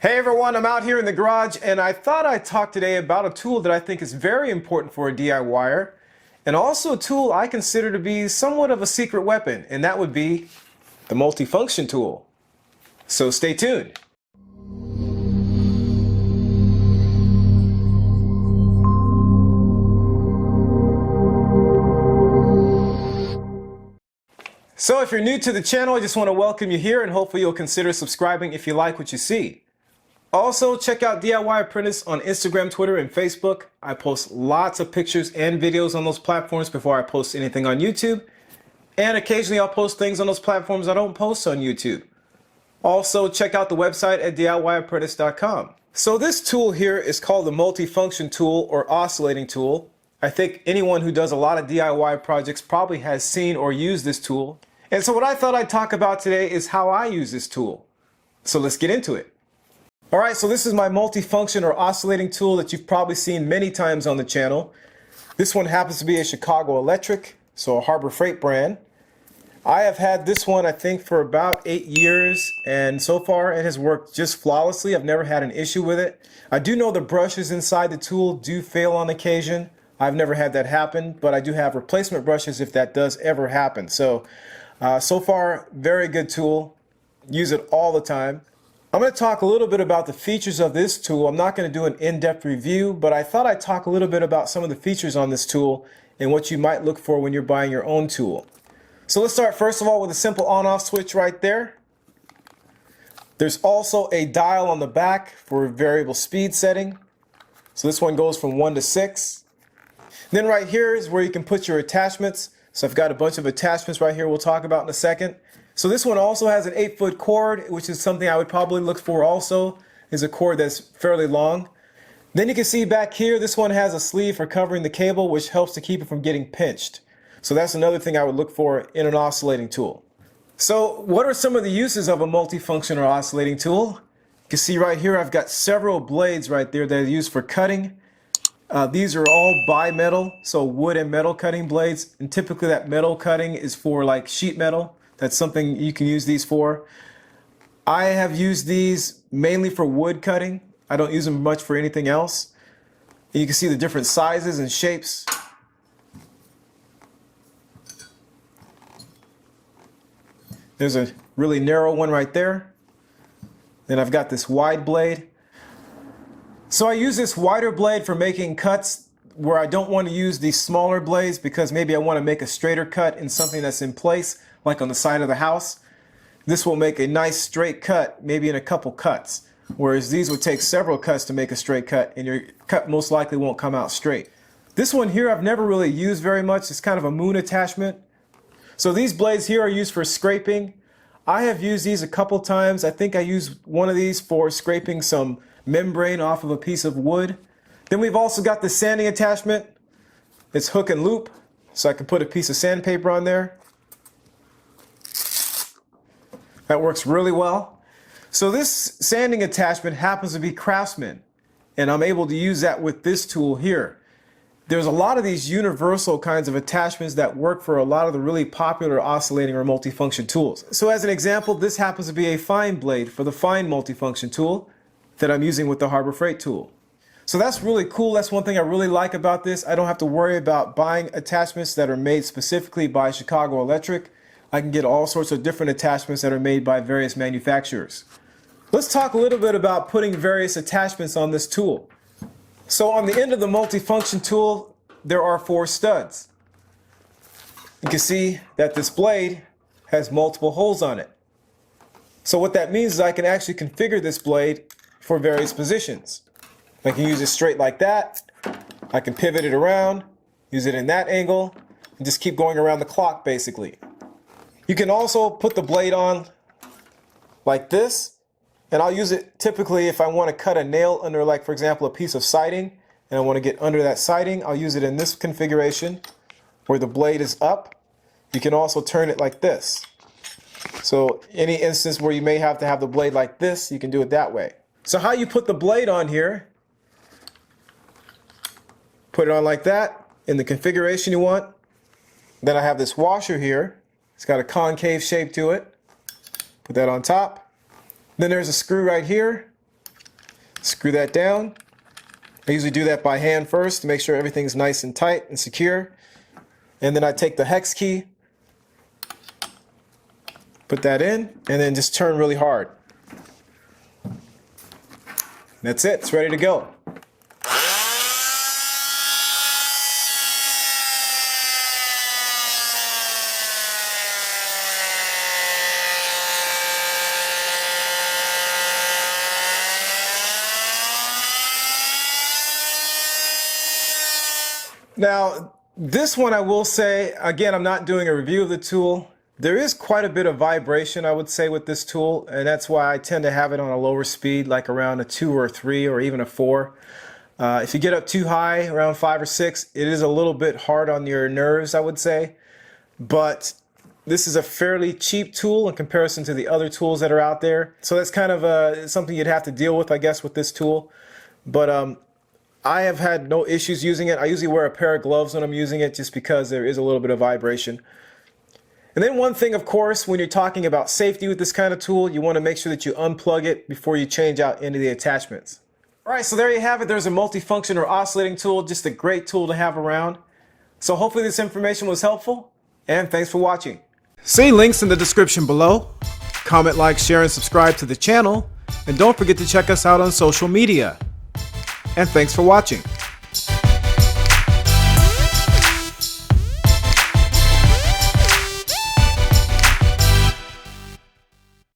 Hey everyone, I'm out here in the garage and I thought I'd talk today about a tool that I think is very important for a DIYer and also a tool I consider to be somewhat of a secret weapon, and that would be the multifunction tool. So stay tuned. So if you're new to the channel, I just want to welcome you here and hopefully you'll consider subscribing if you like what you see. Also, check out DIY Apprentice on Instagram, Twitter, and Facebook. I post lots of pictures and videos on those platforms before I post anything on YouTube. And occasionally I'll post things on those platforms I don't post on YouTube. Also, check out the website at DIYapprentice.com. So this tool here is called the multifunction tool or oscillating tool. I think anyone who does a lot of DIY projects probably has seen or used this tool. And so what I thought I'd talk about today is how I use this tool. So let's get into it. Alright, so this is my multifunction or oscillating tool that you've probably seen many times on the channel. This one happens to be a Chicago Electric, so a Harbor Freight brand. I have had this one I think for about 8 years, and so far it has worked just flawlessly. I've never had an issue with it. I do know the brushes inside the tool do fail on occasion. I've never had that happen, but I do have replacement brushes if that does ever happen. So far, very good tool. Use it all the time. I'm going to talk a little bit about the features of this tool. I'm not going to do an in-depth review, but I thought I'd talk a little bit about some of the features on this tool and what you might look for when you're buying your own tool. So let's start first of all with a simple on-off switch right there. There's also a dial on the back for variable speed setting. So this one goes from 1 to 6. Then right here is where you can put your attachments. So I've got a bunch of attachments right here we'll talk about in a second. So this one also has an 8-foot cord, which is something I would probably look for also, is a cord that's fairly long. Then you can see back here, this one has a sleeve for covering the cable, which helps to keep it from getting pinched. So that's another thing I would look for in an oscillating tool. So what are some of the uses of a multifunction or oscillating tool? You can see right here I've got several blades right there that are used for cutting. These are all bimetal, so wood and metal cutting blades, and typically that metal cutting is for like sheet metal. That's something you can use these for. I have used these mainly for wood cutting. I don't use them much for anything else. And you can see the different sizes and shapes. There's a really narrow one right there. Then I've got this wide blade. So I use this wider blade for making cuts where I don't want to use these smaller blades because maybe I want to make a straighter cut in something that's in place, like on the side of the house. This will make a nice straight cut, maybe in a couple cuts, whereas these would take several cuts to make a straight cut, and your cut most likely won't come out straight. This one here I've never really used very much. It's kind of a moon attachment. So these blades here are used for scraping. I have used these a couple times. I think I used one of these for scraping some membrane off of a piece of wood. Then we've also got the sanding attachment. It's hook and loop, so I can put a piece of sandpaper on there. That works really well. So this sanding attachment happens to be Craftsman, and I'm able to use that with this tool here. There's a lot of these universal kinds of attachments that work for a lot of the really popular oscillating or multifunction tools. So as an example, this happens to be a fine blade for the fine multifunction tool that I'm using with the Harbor Freight tool. So that's really cool. That's one thing I really like about this. I don't have to worry about buying attachments that are made specifically by Chicago Electric. I can get all sorts of different attachments that are made by various manufacturers. Let's talk a little bit about putting various attachments on this tool. So on the end of the multifunction tool, there are 4 studs. You can see that this blade has multiple holes on it. So what that means is I can actually configure this blade for various positions. I can use it straight like that. I can pivot it around, use it in that angle, and just keep going around the clock basically. You can also put the blade on like this, and I'll use it typically if I want to cut a nail under, like for example, a piece of siding, and I want to get under that siding. I'll use it in this configuration where the blade is up. You can also turn it like this. So any instance where you may have to have the blade like this, you can do it that way. So how you put the blade on here, put it on like that in the configuration you want. Then I have this washer here. It's got a concave shape to it. Put that on top. Then there's a screw right here Screw that down. I usually do that by hand first to make sure everything's nice and tight and secure. And then I take the hex key, put that in, and then just turn really hard. That's it, it's ready to go. Now, this one I will say, again, I'm not doing a review of the tool. There is quite a bit of vibration, I would say, with this tool, and that's why I tend to have it on a lower speed, like around a 2 or a 3 or even a 4. If you get up too high, around 5 or 6, it is a little bit hard on your nerves, I would say. But this is a fairly cheap tool in comparison to the other tools that are out there. So that's kind of something you'd have to deal with, I guess, with this tool. But I have had no issues using it. I usually wear a pair of gloves when I'm using it just because there is a little bit of vibration. And then one thing, of course, when you're talking about safety with this kind of tool, you want to make sure that you unplug it before you change out any of the attachments. All right, so there you have it. There's a multifunction or oscillating tool, just a great tool to have around. So hopefully this information was helpful, and thanks for watching. See links in the description below. Comment, like, share, and subscribe to the channel. And don't forget to check us out on social media. And thanks for watching.